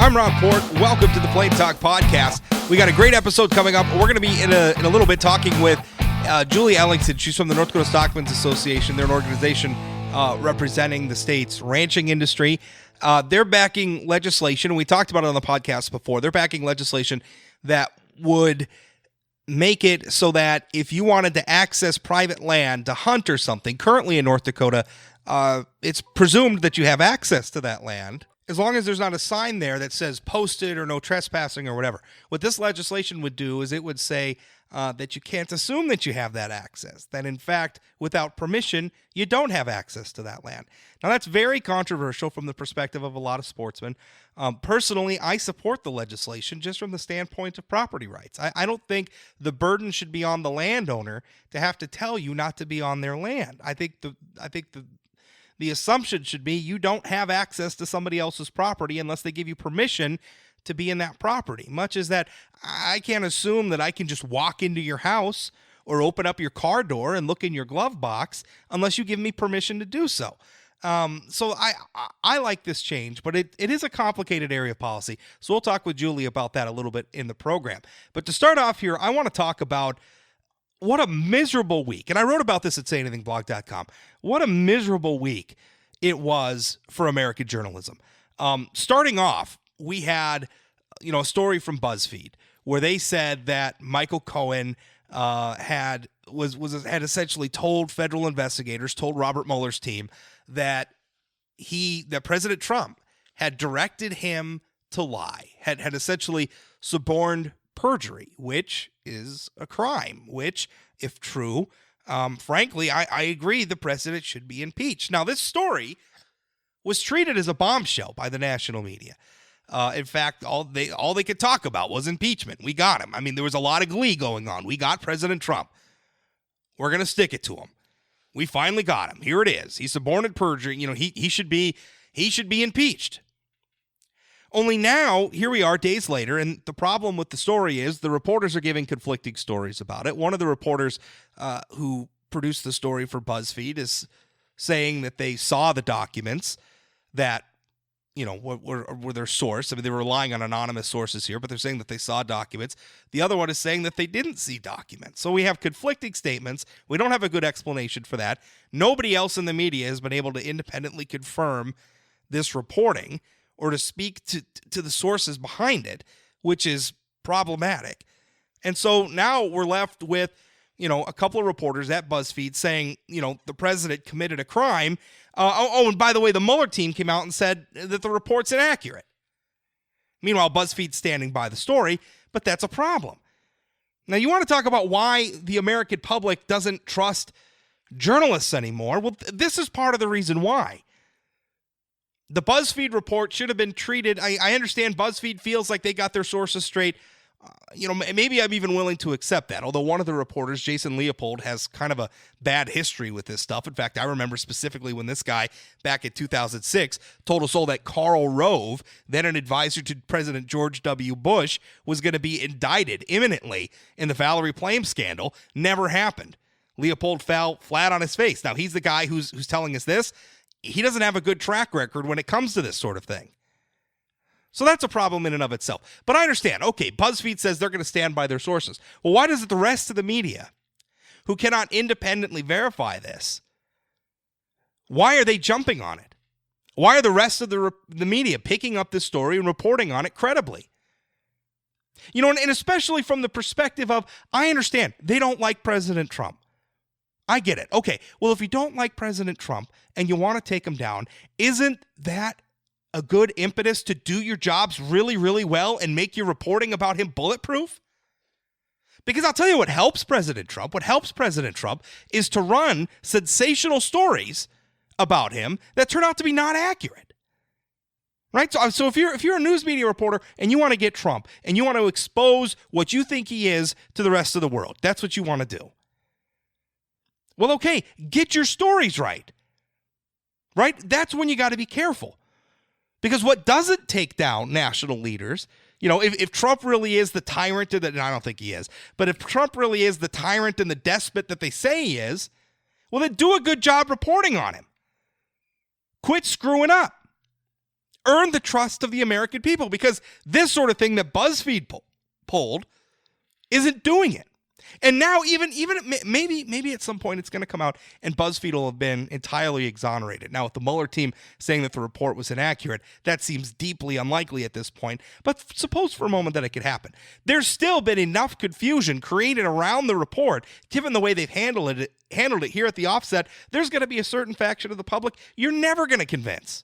I'm Rob Port. Welcome to the Plain Talk Podcast. We got a great episode coming up. We're going to be in a little bit talking with Julie Ellingson. She's from the North Dakota Stockmen's Association. They're an organization representing the state's ranching industry. They're backing legislation, and we talked about it on the podcast before. They're backing legislation that would make it so that if you wanted to access private land to hunt or something, currently in North Dakota, it's presumed that you have access to that land, as long as there's not a sign there that says posted or no trespassing or whatever. What this legislation would do is it would say that you can't assume that you have that access, that in fact, without permission, you don't have access to that land. Now, that's very controversial from the perspective of a lot of sportsmen. Personally, I support the legislation just from the standpoint of property rights. I don't think the burden should be on the landowner to have to tell you not to be on their land. I think the assumption should be you don't have access to somebody else's property unless they give you permission to be in that property. Much as that, I can't assume that I can just walk into your house or open up your car door and look in your glove box unless you give me permission to do so. So I like this change, but it is a complicated area of policy. So we'll talk with Julie about that a little bit in the program. But to start off here, I want to talk about what a miserable week. And I wrote about this at sayanythingblog.com. What a miserable week it was for American journalism. Starting off, we had, a story from Buzzfeed where they said that Michael Cohen had essentially told federal investigators, told Robert Mueller's team that President Trump had directed him to lie, had essentially suborned perjury, which is a crime, which, if true, frankly, I agree the president should be impeached. Now, this story was treated as a bombshell by the national media. In fact, all they could talk about was impeachment. We got him. I mean, there was a lot of glee going on. We got President Trump. We're going to stick it to him. We finally got him. Here it is. He suborned perjury. He should be impeached. Only now, here we are days later, and the problem with the story is the reporters are giving conflicting stories about it. One of the reporters who produced the story for BuzzFeed is saying that they saw the documents that, were their source. I mean, they were relying on anonymous sources here, but they're saying that they saw documents. The other one is saying that they didn't see documents. So we have conflicting statements. We don't have a good explanation for that. Nobody else in the media has been able to independently confirm this reporting or to speak to the sources behind it, which is problematic. And so now we're left with, a couple of reporters at BuzzFeed saying, the president committed a crime. And by the way, the Mueller team came out and said that the report's inaccurate. Meanwhile, BuzzFeed's standing by the story, but that's a problem. Now, you want to talk about why the American public doesn't trust journalists anymore? Well, this is part of the reason why. The BuzzFeed report should have been treated. I understand BuzzFeed feels like they got their sources straight. Maybe I'm even willing to accept that. Although one of the reporters, Jason Leopold, has kind of a bad history with this stuff. In fact, I remember specifically when this guy back in 2006 told us all that Karl Rove, then an advisor to President George W. Bush, was going to be indicted imminently in the Valerie Plame scandal. Never happened. Leopold fell flat on his face. Now, he's the guy who's telling us this. He doesn't have a good track record when it comes to this sort of thing. So that's a problem in and of itself. But I understand. Okay, BuzzFeed says they're going to stand by their sources. Well, why does the rest of the media, who cannot independently verify this, why are they jumping on it? Why are the rest of the media picking up this story and reporting on it credibly? And especially from the perspective of, I understand, they don't like President Trump. I get it. Okay, well, if you don't like President Trump and you want to take him down, isn't that a good impetus to do your jobs really, really well and make your reporting about him bulletproof? Because I'll tell you what helps President Trump. What helps President Trump is to run sensational stories about him that turn out to be not accurate. Right? So if you're a news media reporter and you want to get Trump and you want to expose what you think he is to the rest of the world, that's what you want to do. Well, okay, get your stories right. Right? That's when you got to be careful. Because what doesn't take down national leaders, if Trump really is the tyrant, and I don't think he is, but if Trump really is the tyrant and the despot that they say he is, well, then do a good job reporting on him. Quit screwing up. earn the trust of the American people, because this sort of thing that BuzzFeed polled isn't doing it. And now even maybe at some point it's going to come out and BuzzFeed will have been entirely exonerated. Now, with the Mueller team saying that the report was inaccurate, that seems deeply unlikely at this point. But suppose for a moment that it could happen. There's still been enough confusion created around the report, given the way they've handled it here at the offset. There's going to be a certain faction of the public you're never going to convince.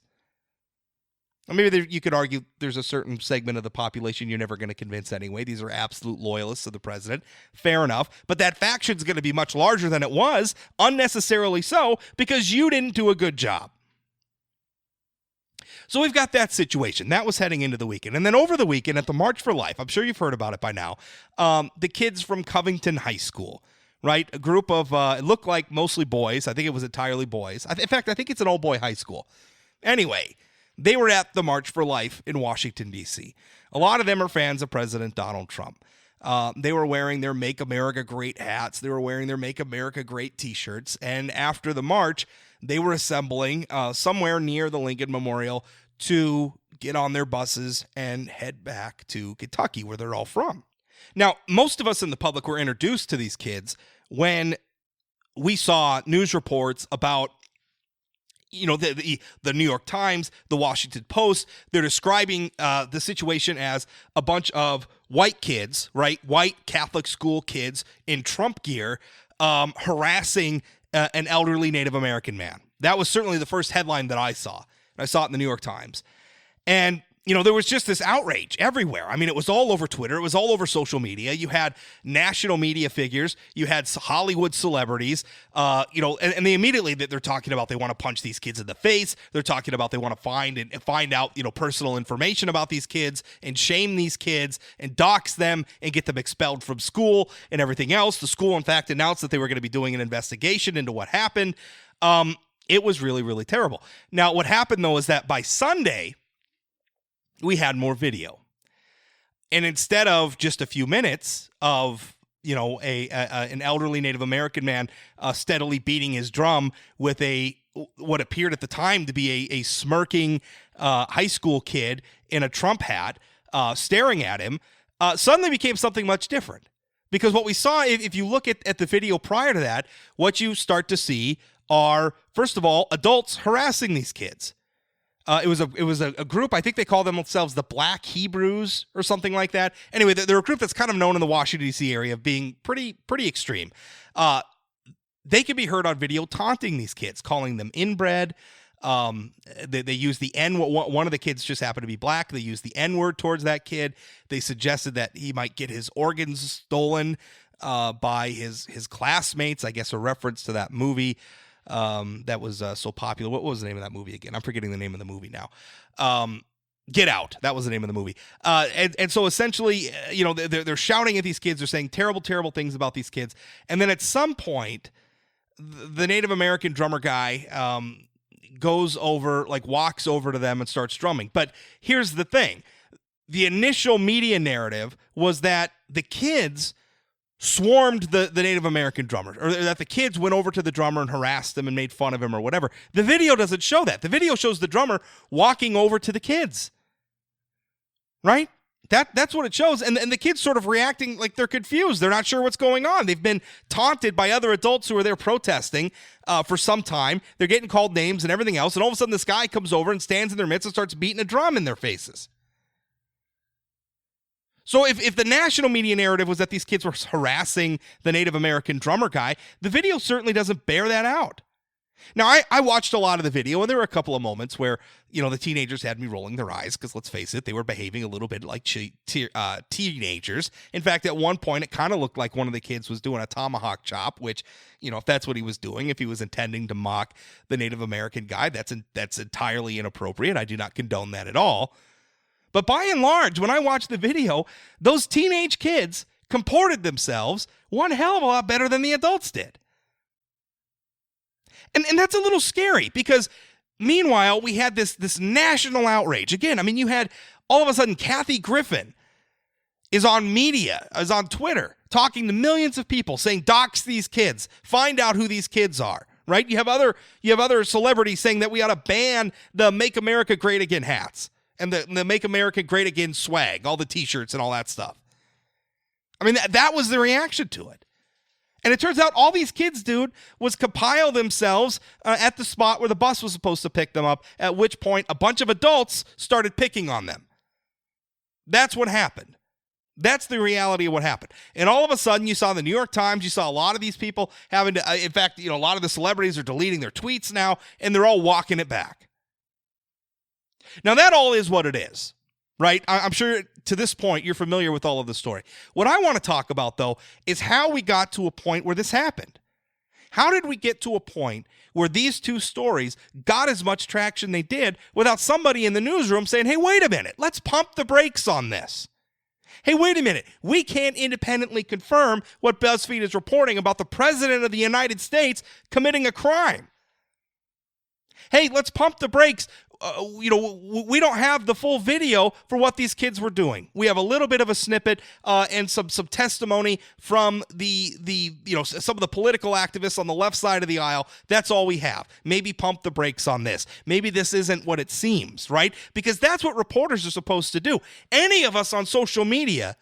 Or maybe you could argue there's a certain segment of the population you're never going to convince anyway. These are absolute loyalists of the president. Fair enough. But that faction's going to be much larger than it was, unnecessarily so, because you didn't do a good job. So we've got that situation. That was heading into the weekend. And then over the weekend at the March for Life, I'm sure you've heard about it by now, the kids from Covington High School, right? A group of, it looked like mostly boys. I think it was entirely boys. In fact, I think it's an all-boy high school. Anyway, they were at the March for Life in Washington, D.C. A lot of them are fans of President Donald Trump. They were wearing their Make America Great hats. They were wearing their Make America Great t-shirts. And after the march, they were assembling somewhere near the Lincoln Memorial to get on their buses and head back to Kentucky, where they're all from. Now, most of us in the public were introduced to these kids when we saw news reports about the New York Times, the Washington Post. They're describing the situation as a bunch of white kids, right? White Catholic school kids in Trump gear harassing an elderly Native American man. That was certainly the first headline that I saw. I saw it in the New York Times. And there was just this outrage everywhere. I mean, it was all over Twitter. It was all over social media. You had national media figures. You had Hollywood celebrities, and they immediately, they're talking about they want to punch these kids in the face. They're talking about they want to find out, personal information about these kids and shame these kids and dox them and get them expelled from school and everything else. The school, in fact, announced that they were going to be doing an investigation into what happened. It was really, really terrible. Now, what happened, though, is that by Sunday, we had more video. And instead of just a few minutes of, an elderly Native American man steadily beating his drum with what appeared at the time to be a smirking high school kid in a Trump hat staring at him, suddenly became something much different. Because what we saw, if you look at the video prior to that, what you start to see are, first of all, adults harassing these kids. It was a group, I think they call themselves the Black Hebrews or something like that. Anyway, they're a group that's kind of known in the Washington, D.C. area of being pretty extreme. They can be heard on video taunting these kids, calling them inbred. They use the N. One of the kids just happened to be black. They used the N-word towards that kid. They suggested that he might get his organs stolen by his classmates, I guess a reference to that movie. That was so popular. What was the name of that movie again? I'm forgetting the name of the movie now. Get Out. That was the name of the movie. And so essentially, they're shouting at these kids. They're saying terrible, terrible things about these kids. And then at some point, the Native American drummer guy walks over to them and starts drumming. But here's the thing. The initial media narrative was that the kids swarmed the Native American drummer, or that the kids went over to the drummer and harassed them and made fun of him or whatever. The video doesn't show that. The video shows the drummer walking over to the kids. Right? That's what it shows. And the kids sort of reacting like they're confused. They're not sure what's going on. They've been taunted by other adults who are there protesting for some time. They're getting called names and everything else. And all of a sudden this guy comes over and stands in their midst and starts beating a drum in their faces. So if the national media narrative was that these kids were harassing the Native American drummer guy, the video certainly doesn't bear that out. Now, I watched a lot of the video, and there were a couple of moments where, the teenagers had me rolling their eyes, because let's face it, they were behaving a little bit like teenagers. In fact, at one point, it kind of looked like one of the kids was doing a tomahawk chop, which, if that's what he was doing, if he was intending to mock the Native American guy, that's entirely inappropriate. I do not condone that at all. But by and large, when I watched the video, those teenage kids comported themselves one hell of a lot better than the adults did. And that's a little scary, because meanwhile, we had this national outrage. Again, I mean, you had all of a sudden Kathy Griffin is on Twitter, talking to millions of people saying, dox these kids, find out who these kids are. right? You have other celebrities saying that we ought to ban the Make America Great Again hats and the Make America Great Again swag, all the T-shirts and all that stuff. I mean, that was the reaction to it. And it turns out all these kids, dude, was compile themselves at the spot where the bus was supposed to pick them up, at which point a bunch of adults started picking on them. That's what happened. That's the reality of what happened. And all of a sudden, you saw the New York Times, you saw a lot of these people having to, in fact, a lot of the celebrities are deleting their tweets now, and they're all walking it back. Now, that all is what it is, right? I'm sure to this point, you're familiar with all of the story. What I want to talk about, though, is how we got to a point where this happened. How did we get to a point where these two stories got as much traction they did without somebody in the newsroom saying, hey, wait a minute, let's pump the brakes on this. Hey, wait a minute, we can't independently confirm what Buzzfeed is reporting about the President of the United States committing a crime. Hey, let's pump the brakes. We don't have the full video for what these kids were doing. We have a little bit of a snippet and some testimony from some of the political activists on the left side of the aisle. That's all we have. Maybe pump the brakes on this. Maybe this isn't what it seems, right? Because that's what reporters are supposed to do. Any of us on social media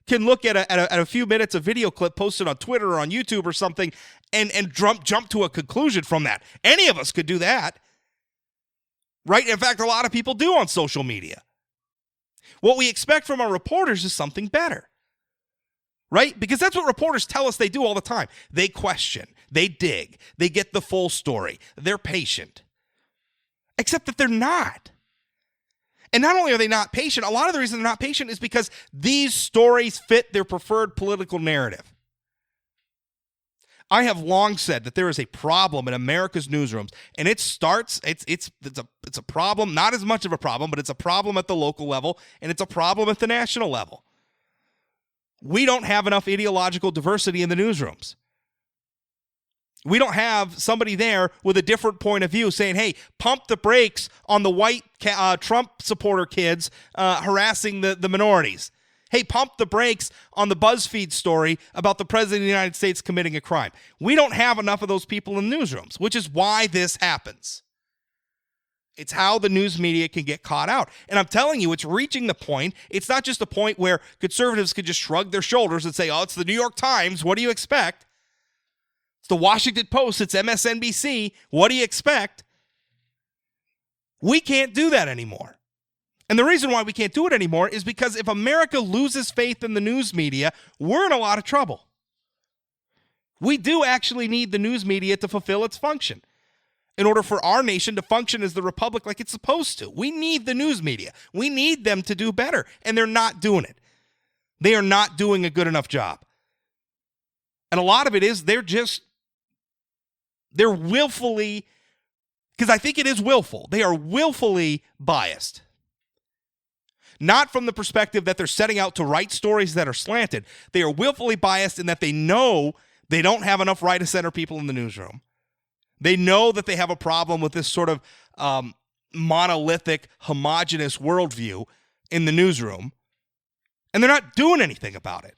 can look at a few minutes of video clip posted on Twitter or on YouTube or something and jump to a conclusion from that. Any of us could do that. Right? In fact, a lot of people do on social media. What we expect from our reporters is something better. Right? Because that's what reporters tell us they do all the time. They question. They dig. They get the full story. They're patient. Except that they're not. And not only are they not patient, a lot of the reason they're not patient is because these stories fit their preferred political narrative. I have long said that there is a problem in America's newsrooms, and it's a problem, not as much of a problem, but it's a problem at the local level, and it's a problem at the national level. We don't have enough ideological diversity in the newsrooms. We don't have somebody there with a different point of view saying, hey, pump the brakes on the white Trump supporter kids harassing the minorities. Hey, pump the brakes on the Buzzfeed story about the President of the United States committing a crime. We don't have enough of those people in newsrooms, which is why this happens. It's how the news media can get caught out. And I'm telling you, it's reaching the point. It's not just a point where conservatives could just shrug their shoulders and say, oh, it's the New York Times. What do you expect? It's the Washington Post. It's MSNBC. What do you expect? We can't do that anymore. And the reason why we can't do it anymore is because if America loses faith in the news media, we're in a lot of trouble. We do actually need the news media to fulfill its function. In order for our nation to function as the republic like it's supposed to, we need the news media. We need them to do better, and they're not doing it. They are not doing a good enough job. And a lot of it is they're willfully, because I think it is willful, they are willfully biased. Not from the perspective that they're setting out to write stories that are slanted. They are willfully biased in that they know they don't have enough right-of-center people in the newsroom. They know that they have a problem with this sort of monolithic, homogenous worldview in the newsroom, and they're not doing anything about it.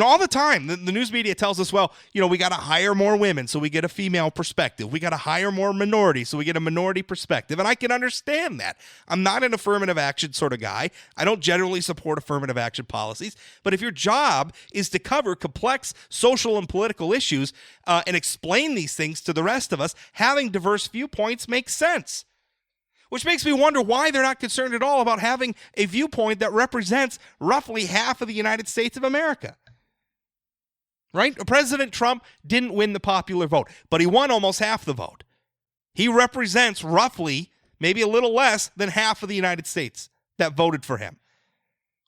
All the time, the news media tells us, well, we got to hire more women so we get a female perspective. We got to hire more minorities so we get a minority perspective. And I can understand that. I'm not an affirmative action sort of guy. I don't generally support affirmative action policies. But if your job is to cover complex social and political issues and explain these things to the rest of us, having diverse viewpoints makes sense. Which makes me wonder why they're not concerned at all about having a viewpoint that represents roughly half of the United States of America. Right? President Trump didn't win the popular vote, but he won almost half the vote. He represents roughly, maybe a little less than half of the United States that voted for him.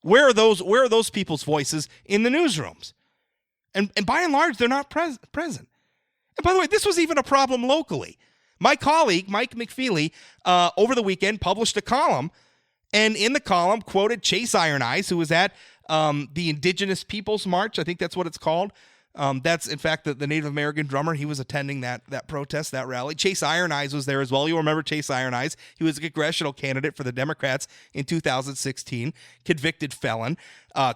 Where are those people's voices in the newsrooms? And by and large, they're not present. And by the way, this was even a problem locally. My colleague, Mike McFeely, over the weekend published a column, and in the column quoted Chase Iron Eyes, who was at the Indigenous Peoples March. I think that's what it's called. That's, in fact, the Native American drummer. He was attending that protest, that rally. Chase Iron Eyes was there as well. You'll remember Chase Iron Eyes. He was a congressional candidate for the Democrats in 2016, convicted felon,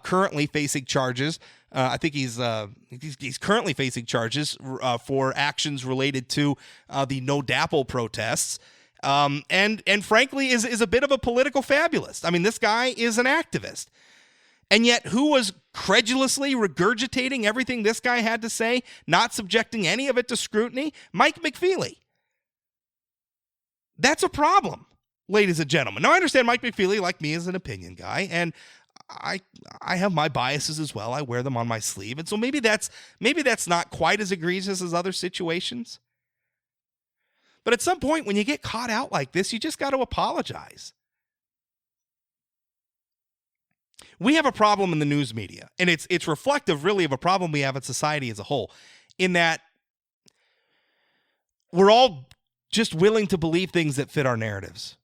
currently facing charges I think he's currently facing charges for actions related to the No DAPL protests. And frankly is a bit of a political fabulist. I mean, this guy is an activist. And yet who was credulously regurgitating everything this guy had to say, not subjecting any of it to scrutiny? Mike McFeely. That's a problem, ladies and gentlemen. Now, I understand Mike McFeely, like me, is an opinion guy, and I have my biases as well. I wear them on my sleeve. And so maybe that's not quite as egregious as other situations. But at some point when you get caught out like this, you just got to apologize. We have a problem in the news media, and it's reflective really of a problem we have in society as a whole, in that we're all just willing to believe things that fit our narratives,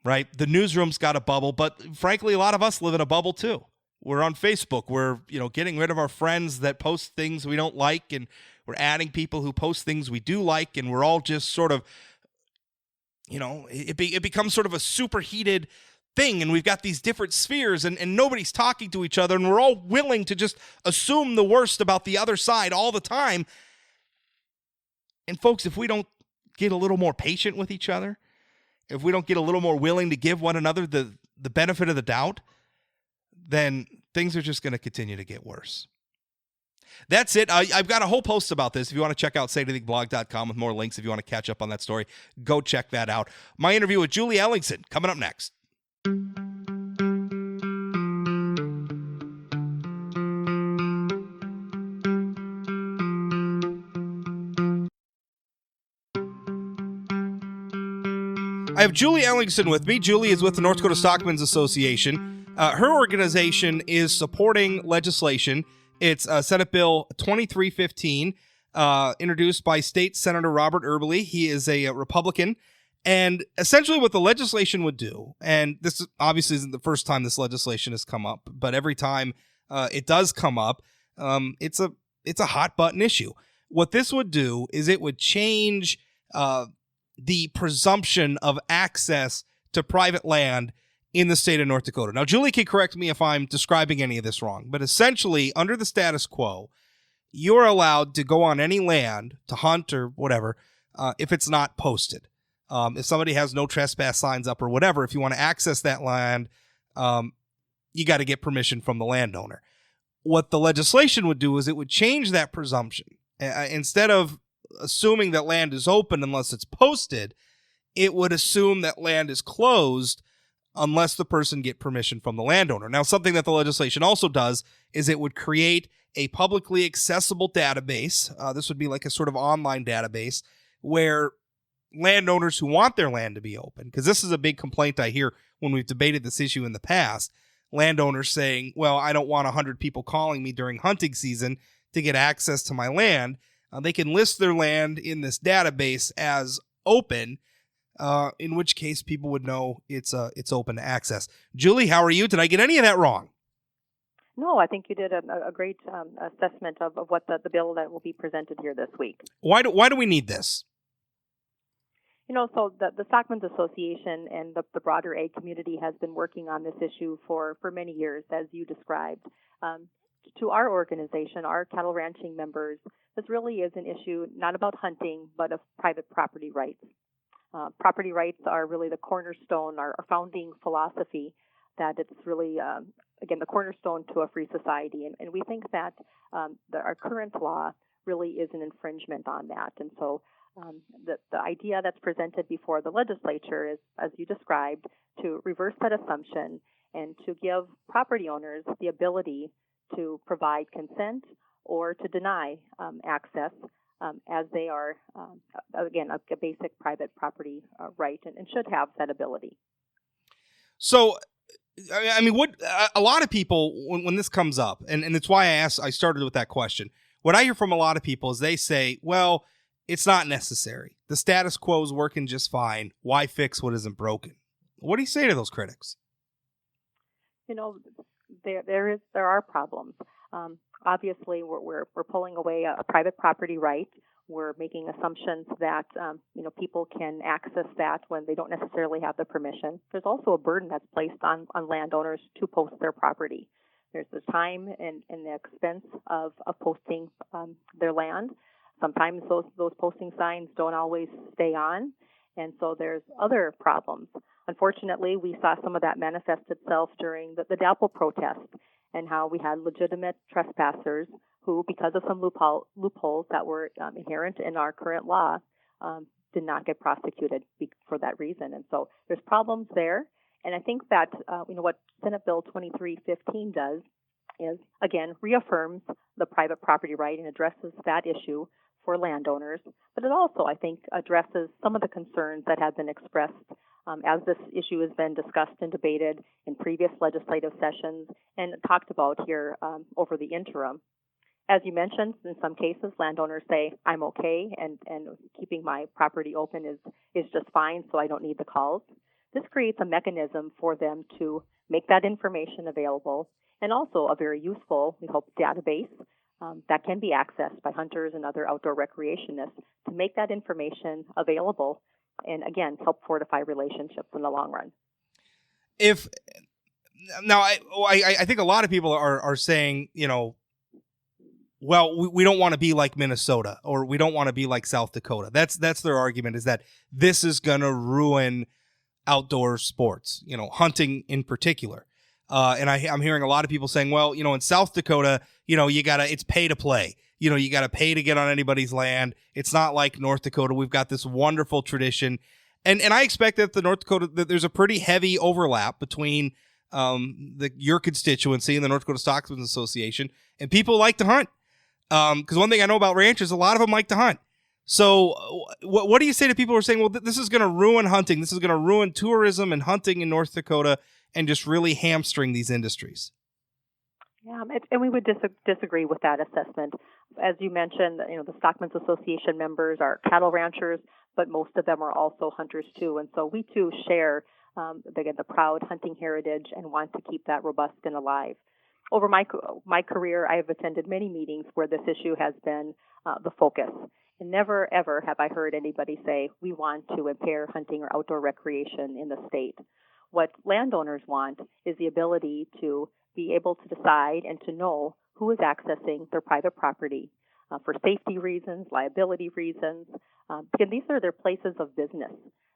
right? The newsroom's got a bubble, but frankly, a lot of us live in a bubble too. We're on Facebook. We're, getting rid of our friends that post things we don't like, and we're adding people who post things we do like, and we're all just sort of, it becomes sort of a superheated thing, and we've got these different spheres, and nobody's talking to each other, and we're all willing to just assume the worst about the other side all the time. And folks, if we don't get a little more patient with each other, if we don't get a little more willing to give one another the benefit of the doubt, then things are just going to continue to get worse. That's it. I've got a whole post about this. If you want to check out sayanythingblog.com with more links, if you want to catch up on that story, go check that out. My interview with Julie Ellingson coming up next. I have Julie Ellingson with me. Julie is with the North Dakota Stockmen's Association. Her organization is supporting legislation. It's Senate Bill 2315, introduced by State Senator Robert Erbely. He is a Republican. And essentially what the legislation would do, and this obviously isn't the first time this legislation has come up, but every time it does come up, it's a hot button issue. What this would do is it would change the presumption of access to private land in the state of North Dakota. Now, Julie can correct me if I'm describing any of this wrong, but essentially, under the status quo, you're allowed to go on any land to hunt or whatever if it's not posted. If somebody has no trespass signs up or whatever, if you want to access that land, you got to get permission from the landowner. What the legislation would do is it would change that presumption. Instead of assuming that land is open unless it's posted, it would assume that land is closed unless the person get permission from the landowner. Now, something that the legislation also does is it would create a publicly accessible database. This would be like a sort of online database where landowners who want their land to be open, because this is a big complaint I hear when we've debated this issue in the past, landowners saying, well, I don't want 100 people calling me during hunting season to get access to my land. They can list their land in this database as open, in which case people would know it's open to access. Julie, how are you? Did I get any of that wrong? No, I think you did a great assessment of what the bill that will be presented here this week. Why do we need this? So the Stockmen's Association and the broader ag community has been working on this issue for many years, as you described. To our organization, our cattle ranching members, this really is an issue not about hunting, but of private property rights. Property rights are really the cornerstone, our founding philosophy, that it's really, again, the cornerstone to a free society. And we think that our current law really is an infringement on that. And so the idea that's presented before the legislature is, as you described, to reverse that assumption and to give property owners the ability to provide consent or to deny access as they are, again, a basic private property right and should have that ability. So, I mean, what a lot of people, when this comes up, and it's why I started with that question, what I hear from a lot of people is they say, well, it's not necessary. The status quo is working just fine. Why fix what isn't broken? What do you say to those critics? There are problems. Obviously, we're pulling away a private property right. We're making assumptions that people can access that when they don't necessarily have the permission. There's also a burden that's placed on landowners to post their property. There's the time and the expense of posting their land. Sometimes those posting signs don't always stay on, and so there's other problems. Unfortunately, we saw some of that manifest itself during the DAPL protest, and how we had legitimate trespassers who, because of some loopholes that were inherent in our current law, did not get prosecuted for that reason. And so there's problems there. And I think that what Senate Bill 2315 does is, again, reaffirms the private property right and addresses that issue for landowners. But it also, I think, addresses some of the concerns that have been expressed as this issue has been discussed and debated in previous legislative sessions and talked about here over the interim. As you mentioned, in some cases, landowners say, I'm okay, and keeping my property open is just fine, so I don't need the calls. This creates a mechanism for them to make that information available, and also a very useful, we hope, database that can be accessed by hunters and other outdoor recreationists to make that information available and, again, help fortify relationships in the long run. I think a lot of people are saying, well, we don't want to be like Minnesota, or we don't want to be like South Dakota. That's their argument, is that this is going to ruin outdoor sports, hunting in particular. And I'm hearing a lot of people saying, well, in South Dakota, it's pay to play. You got to pay to get on anybody's land. It's not like North Dakota. We've got this wonderful tradition. And I expect that that there's a pretty heavy overlap between your constituency and the North Dakota Stockmen Association, and people like to hunt. Because one thing I know about ranchers, a lot of them like to hunt. So what do you say to people who are saying, well, this is going to ruin hunting. This is going to ruin tourism and hunting in North Dakota and just really hamstring these industries? Yeah, and we would disagree with that assessment. As you mentioned, the Stockmen's Association members are cattle ranchers, but most of them are also hunters too. And so we too share the proud hunting heritage and want to keep that robust and alive. Over my career, I have attended many meetings where this issue has been the focus. And never, ever have I heard anybody say, we want to impair hunting or outdoor recreation in the state. What landowners want is the ability to be able to decide and to know who is accessing their private property for safety reasons, liability reasons. Again, these are their places of business.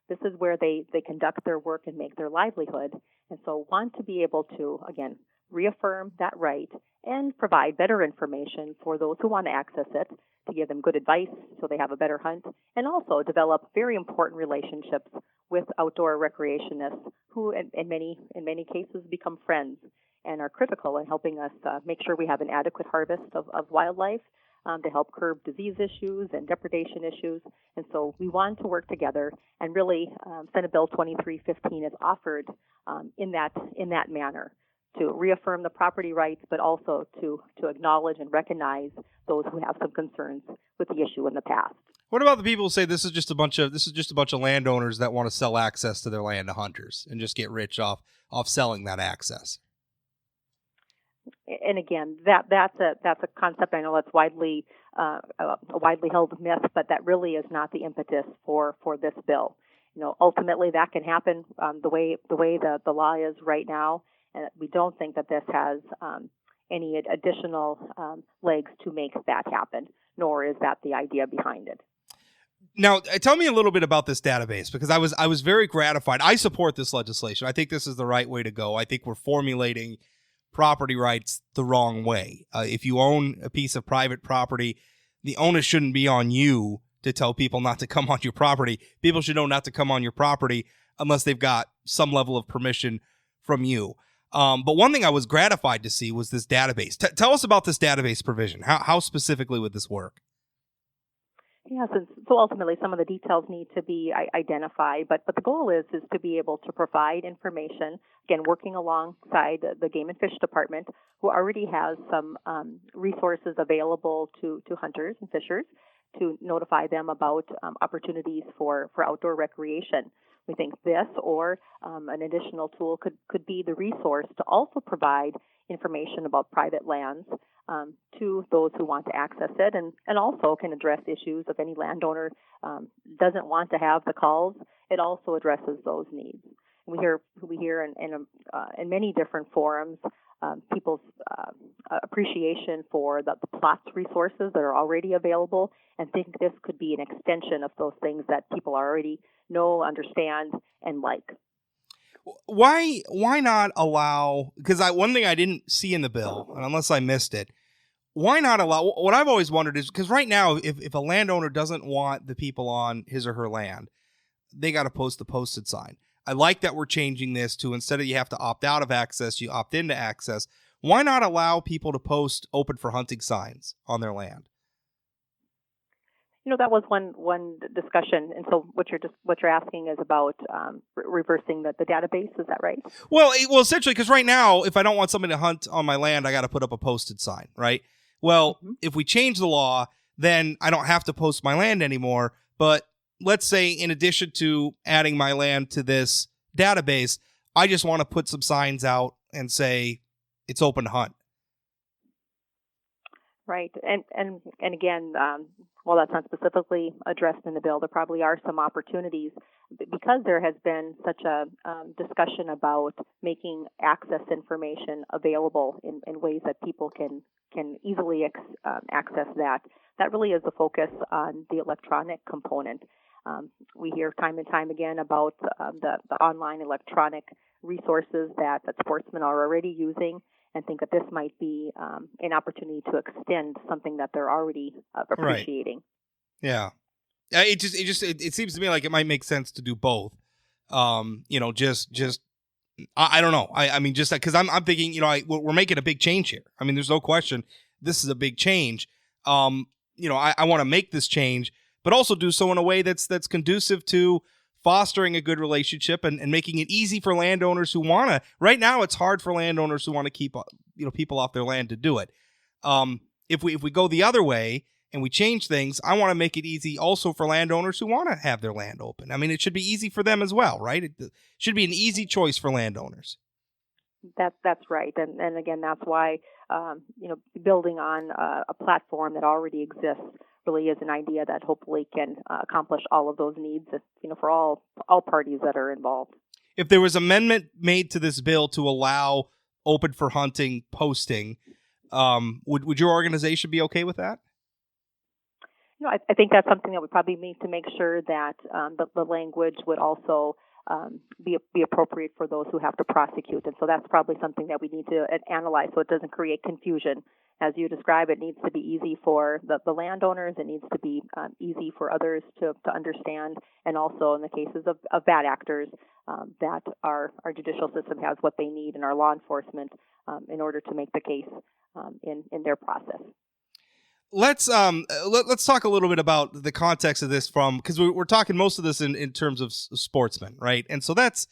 This is where they conduct their work and make their livelihood. And so want to be able to, again, reaffirm that right and provide better information for those who want to access it, to give them good advice so they have a better hunt, and also develop very important relationships with outdoor recreationists who in many cases become friends and are critical in helping us make sure we have an adequate harvest of wildlife to help curb disease issues and depredation issues. And so we want to work together, and really Senate Bill 2315 is offered in that manner, to reaffirm the property rights, but also to acknowledge and recognize those who have some concerns with the issue in the past. What about the people who say this is just a bunch of landowners that want to sell access to their land to hunters and just get rich off selling that access? And again, that's a concept I know that's widely a widely held myth, but that really is not the impetus for this bill. Ultimately that can happen the way the law is right now. And we don't think that this has any additional legs to make that happen, nor is that the idea behind it. Now, tell me a little bit about this database, because I was very gratified. I support this legislation. I think this is the right way to go. I think we're formulating property rights the wrong way. If you own a piece of private property, the onus shouldn't be on you to tell people not to come on your property. People should know not to come on your property unless they've got some level of permission from you. But one thing I was gratified to see was this database. Tell us about this database provision. How specifically would this work? Yes, so ultimately some of the details need to be identified, but the goal is to be able to provide information, again, working alongside the Game and Fish Department, who already has some resources available to hunters and fishers, to notify them about opportunities for outdoor recreation. We think this or an additional tool could be the resource to also provide information about private lands to those who want to access it, and also can address issues if any landowner doesn't want to have the calls. It also addresses those needs. We hear in many different forums people's appreciation for the plots resources that are already available, and think this could be an extension of those things that people already know, understand, and like. Why not allow? Because one thing I didn't see in the bill, and unless I missed it, why not allow? What I've always wondered is, because right now, if a landowner doesn't want the people on his or her land, they got to post the posted sign. I like that we're changing this to, instead of you have to opt out of access, you opt into access. Why not allow people to post open for hunting signs on their land? That was one discussion, and so what you're asking is about reversing the database. Is that right? Well, essentially, because right now, if I don't want somebody to hunt on my land, I got to put up a posted sign, right? Well, if we change the law, then I don't have to post my land anymore. But let's say, in addition to adding my land to this database, I just want to put some signs out and say it's open to hunt. Right, and again, while that's not specifically addressed in the bill, there probably are some opportunities, because there has been such a discussion about making access information available in ways that people can easily access that. That really is the focus on the electronic component. We hear time and time again about the online electronic resources that sportsmen are already using, and think that this might be an opportunity to extend something that they're already appreciating. Right. Yeah. It seems to me like it might make sense to do both. I don't know. I mean, just because I'm thinking, we're making a big change here. I mean, there's no question this is a big change. I want to make this change, but also do so in a way that's conducive to fostering a good relationship and making it easy for landowners who want to. Right now, it's hard for landowners who want to keep people off their land to do it. If we go the other way and we change things, I want to make it easy also for landowners who want to have their land open. I mean, it should be easy for them as well, right? It should be an easy choice for landowners. That's right, and again, that's why building on a platform that already exists really is an idea that hopefully can accomplish all of those needs, for all parties that are involved. If there was amendment made to this bill to allow open for hunting posting, would your organization be okay with that? I think that's something that we probably need to make sure that the language would also be appropriate for those who have to prosecute. And so that's probably something that we need to analyze so it doesn't create confusion. As you describe, it needs to be easy for the landowners. It needs to be easy for others to understand. And also in the cases of bad actors, that our judicial system has what they need, and our law enforcement in order to make the case in their process. Let's talk a little bit about the context of this, because we're talking most of this in terms of sportsmen, right? And so that's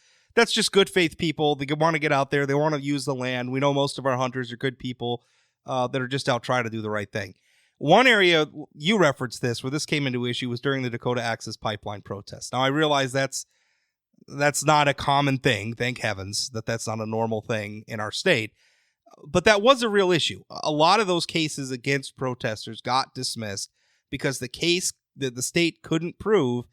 just good faith people. They want to get out there. They want to use the land. We know most of our hunters are good people that are just out trying to do the right thing. One area you referenced this, where this came into issue, was during the Dakota Access Pipeline protest. Now, I realize that's not a common thing. Thank heavens that's not a normal thing in our state. But that was a real issue. A lot of those cases against protesters got dismissed because the state couldn't prove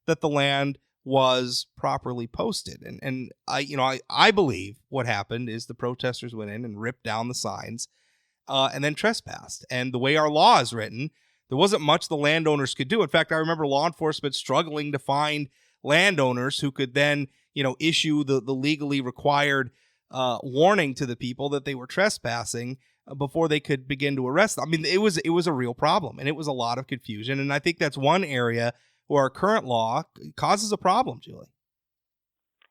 that the land was properly posted. And I believe what happened is the protesters went in and ripped down the signs and then trespassed. And the way our law is written, there wasn't much the landowners could do. In fact, I remember law enforcement struggling to find landowners who could then, issue the legally required warning to the people that they were trespassing before they could begin to arrest them. I mean, it was a real problem, and it was a lot of confusion. And I think that's one area where our current law causes a problem, Julie.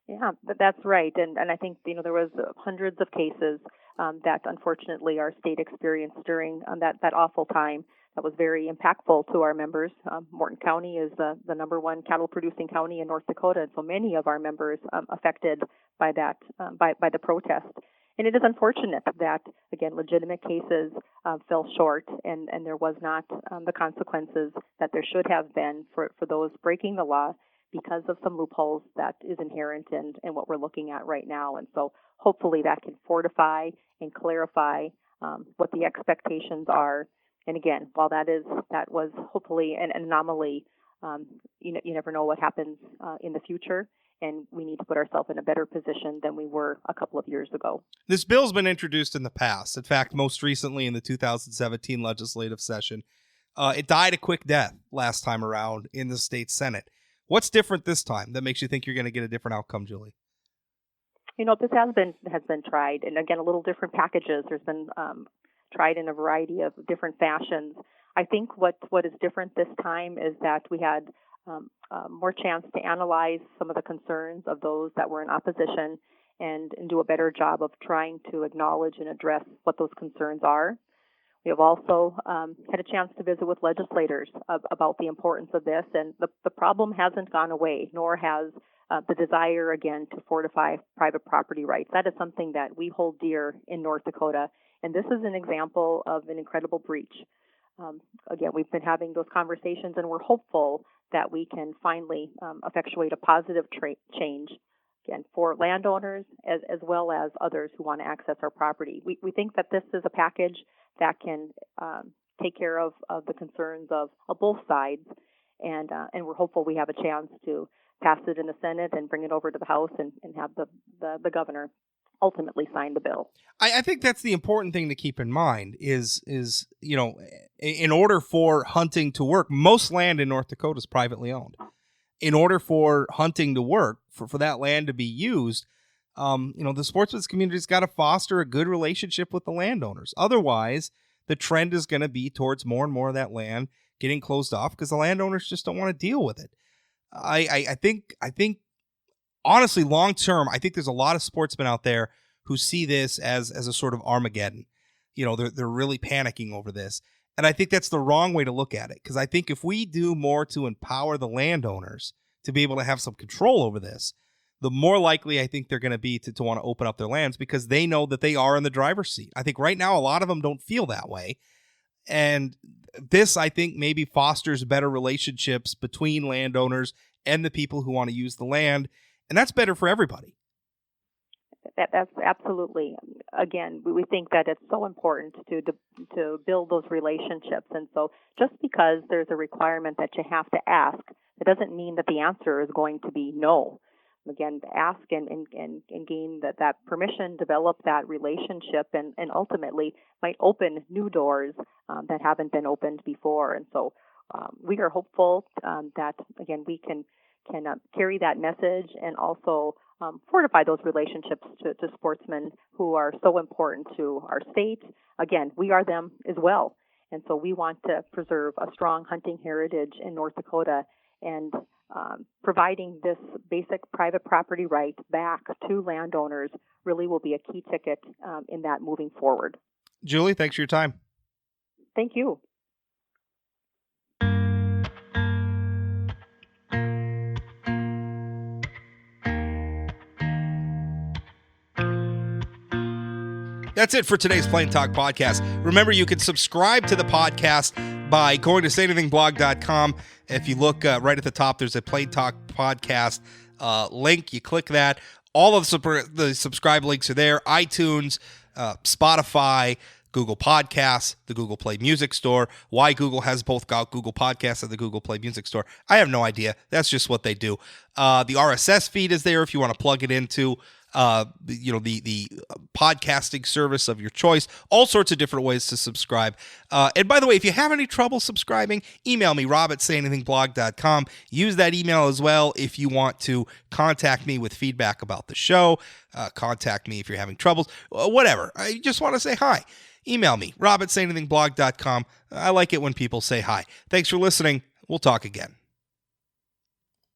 Yeah, that's right. And I think, there was hundreds of cases that unfortunately our state experienced during that awful time that was very impactful to our members. Morton County is the number one cattle producing county in North Dakota, and so many of our members affected by that, by the protest. And it is unfortunate that, again, legitimate cases fell short, and there was not the consequences that there should have been for those breaking the law, because of some loopholes that is inherent in what we're looking at right now. And so hopefully that can fortify and clarify what the expectations are. And again, while that was hopefully an anomaly, you never know what happens in the future. and we need to put ourselves in a better position than we were a couple of years ago. This bill's been introduced in the past. In fact, most recently in the 2017 legislative session. It died a quick death last time around in the state Senate. What's different this time that makes you think you're going to get a different outcome, Julie? This has been tried, and again, a little different packages. There's been tried in a variety of different fashions. I think what is different this time is that we had more chance to analyze some of the concerns of those that were in opposition and do a better job of trying to acknowledge and address what those concerns are. We have also had a chance to visit with legislators about the importance of this, and the problem hasn't gone away, nor has the desire, again, to fortify private property rights. That is something that we hold dear in North Dakota, and this is an example of an incredible breach. Again, we've been having those conversations, and we're hopeful that we can finally effectuate a positive change, again, for landowners as well as others who want to access our property. We think that this is a package that can take care of the concerns of both sides, and we're hopeful we have a chance to pass it in the Senate and bring it over to the House and have the governor ultimately sign the bill. I think that's the important thing to keep in mind is in order for hunting to work, most land in North Dakota is privately owned. In order for hunting to work, for that land to be used, the sportsman's community's got to foster a good relationship with the landowners. Otherwise, the trend is going to be towards more and more of that land getting closed off because the landowners just don't want to deal with it. I think honestly, long term, I think there's a lot of sportsmen out there who see this as a sort of Armageddon. They're really panicking over this. And I think that's the wrong way to look at it, because I think if we do more to empower the landowners to be able to have some control over this, the more likely I think they're going to be to want to open up their lands because they know that they are in the driver's seat. I think right now a lot of them don't feel that way. And this, I think, maybe fosters better relationships between landowners and the people who want to use the land. And that's better for everybody. That's absolutely. Again, we think that it's so important to build those relationships. And so just because there's a requirement that you have to ask, it doesn't mean that the answer is going to be no. Again, ask and gain that permission, develop that relationship, and ultimately might open new doors that haven't been opened before. And so we are hopeful that, again, we can carry that message and also fortify those relationships to sportsmen who are so important to our state. Again, we are them as well. And so we want to preserve a strong hunting heritage in North Dakota, and providing this basic private property right back to landowners really will be a key ticket in that moving forward. Julie, thanks for your time. Thank you. That's it for today's Plain Talk podcast. Remember, you can subscribe to the podcast by going to sayanythingblog.com. If you look right at the top, there's a Plain Talk podcast link. You click that. All of the subscribe links are there. iTunes, Spotify, Google Podcasts, the Google Play Music Store. Why Google has both got Google Podcasts and the Google Play Music Store, I have no idea. That's just what they do. The RSS feed is there if you want to plug it into the podcasting service of your choice. All sorts of different ways to subscribe. And by the way, if you have any trouble subscribing, email me, rob@sayanythingblog.com. Use that email as well if you want to contact me with feedback about the show. Contact me if you're having troubles. Whatever. I just want to say hi. Email me, rob@sayanythingblog.com. I like it when people say hi. Thanks for listening. We'll talk again.